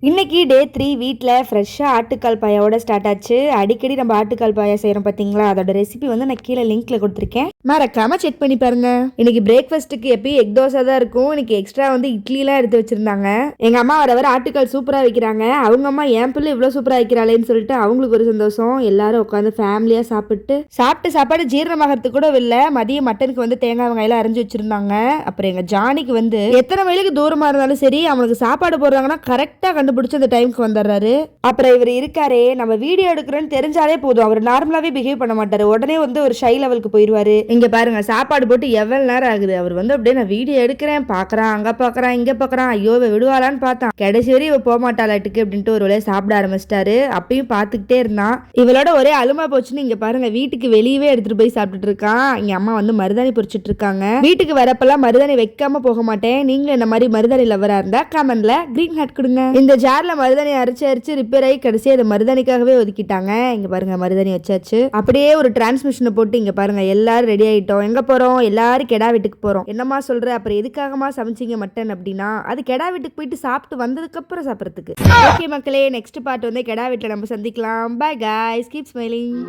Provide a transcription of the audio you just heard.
இன்னைக்கு டே 3 வீட்டில் ஃப்ரெஷ்ஷாக ஆட்டுக்கால் பாயாவோட ஸ்டார்ட் ஆச்சு. அடிக்கடி நம்ம ஆட்டுக்கால் பாயா செய்கிறோம் பார்த்தீங்களா, அதோட ரெசிபி வந்து நான் கீழே லிங்க்ல கொடுத்துருக்கேன், மறக்காம செக் பண்ணி பாருங்க. இன்னைக்கு பிரேக்ஃபாஸ்ட்டுக்கு எப்பயும் எக் தோசை தான் இருக்கும். இன்னைக்கு எக்ஸ்ட்ரா வந்து இட்லிலாம் எடுத்து வச்சிருந்தாங்க. எங்க அம்மா வர ஆட்டுக்கால் சூப்பராக வைக்கிறாங்க. அவங்க அம்மா என் பிள்ளை இவ்வளோ சூப்பராக வைக்கிறாளேன்னு சொல்லிட்டு அவங்களுக்கு ஒரு சந்தோஷம். எல்லாரும் உட்காந்து ஃபேமிலியாக சாப்பிட்டு சாப்பாடு ஜீரணமாகறதுக்கு கூட இல்லை. மதியம் மட்டனுக்கு வந்து தேங்காய் வெங்காயெல்லாம் அரைஞ்சு வச்சிருந்தாங்க. அப்புறம் எங்க ஜானிக்கு வந்து எத்தனை மைலுக்கு தூரமா இருந்தாலும் சரி, அவனுக்கு சாப்பாடு போடுறாங்கன்னா கரெக்டாக கண்டுபிடிச்சு அந்த டைமுக்கு வந்துடுறாரு. அப்புறம் இவர் இருக்காரே, நம்ம வீடியோ எடுக்கிறோன்னு தெரிஞ்சாலே போதும், அவர் நார்மலாவே பிஹேவ் பண்ண மாட்டாரு. உடனே வந்து ஒரு ஷை லெவலுக்கு போயிருவாரு. இங்க பாருங்க, சாப்பாடு போட்டு எவ்வளவு நேரம் ஆகுது, அவர் வந்து அப்படியே நான் வீடியோ எடுக்கிறேன் பாக்குறான், அங்க பாக்குறான் இங்க பாக்குறான். ஐயோ விடுவாளான்னு பார்த்தான், கடைசி வரை இவ போக மாட்டாளாட்டுக்கு அப்படின்ட்டு ஒரு வேலையை சாப்பிட ஆரம்பிச்சிட்டாரு. அப்பயும் பார்த்துக்கிட்டே இருந்தான். இவளோட ஒரே அலுமா போச்சுன்னு இங்க பாருங்க, வீட்டுக்கு வெளியவே எடுத்துட்டு போய் சாப்பிட்டுட்டு இருக்கான். இங்க அம்மா வந்து மருதாணி பொறிச்சிட்டு இருக்காங்க. வீட்டுக்கு வரப்பெல்லாம் மருதாணி வைக்காம போக மாட்டேன். நீங்களும் இந்த மாதிரி மருதாணி லவரா இருந்தா கமெண்ட்ல கிரீன் ஹார்ட் கொடுங்க. இந்த ஜார்ல மருதாணி அரைச்சு ரிப்பேர் ஆகி கடைசி அதை மருதாணிக்காகவே ஒதுக்கிட்டாங்க. இங்க பாருங்க, மருதாணி வச்சாச்சு. அப்படியே ஒரு டிரான்ஸ்மிஷனை போட்டு இங்க பாருங்க, எல்லாரும் ரெடி ஆயிட்டோம். எங்க போறோம்? எல்லாரும் கெடா வீட்டுக்கு போறோம். என்னமா சொல்ற? அப்புறம் எதுக்காகமா சமைச்சிங்க மட்டன் அப்படின்னா, அது கெடா வீட்டுக்கு போயிட்டு சாப்பிட்டு வந்ததுக்கு அப்புறம் சாப்பிடறதுக்கு. ஓகே மக்களே, நெக்ஸ்ட் பார்ட் வந்து கெடா வீட்டுல நம்ம சந்திக்கலாம். Bye guys, keep smiling.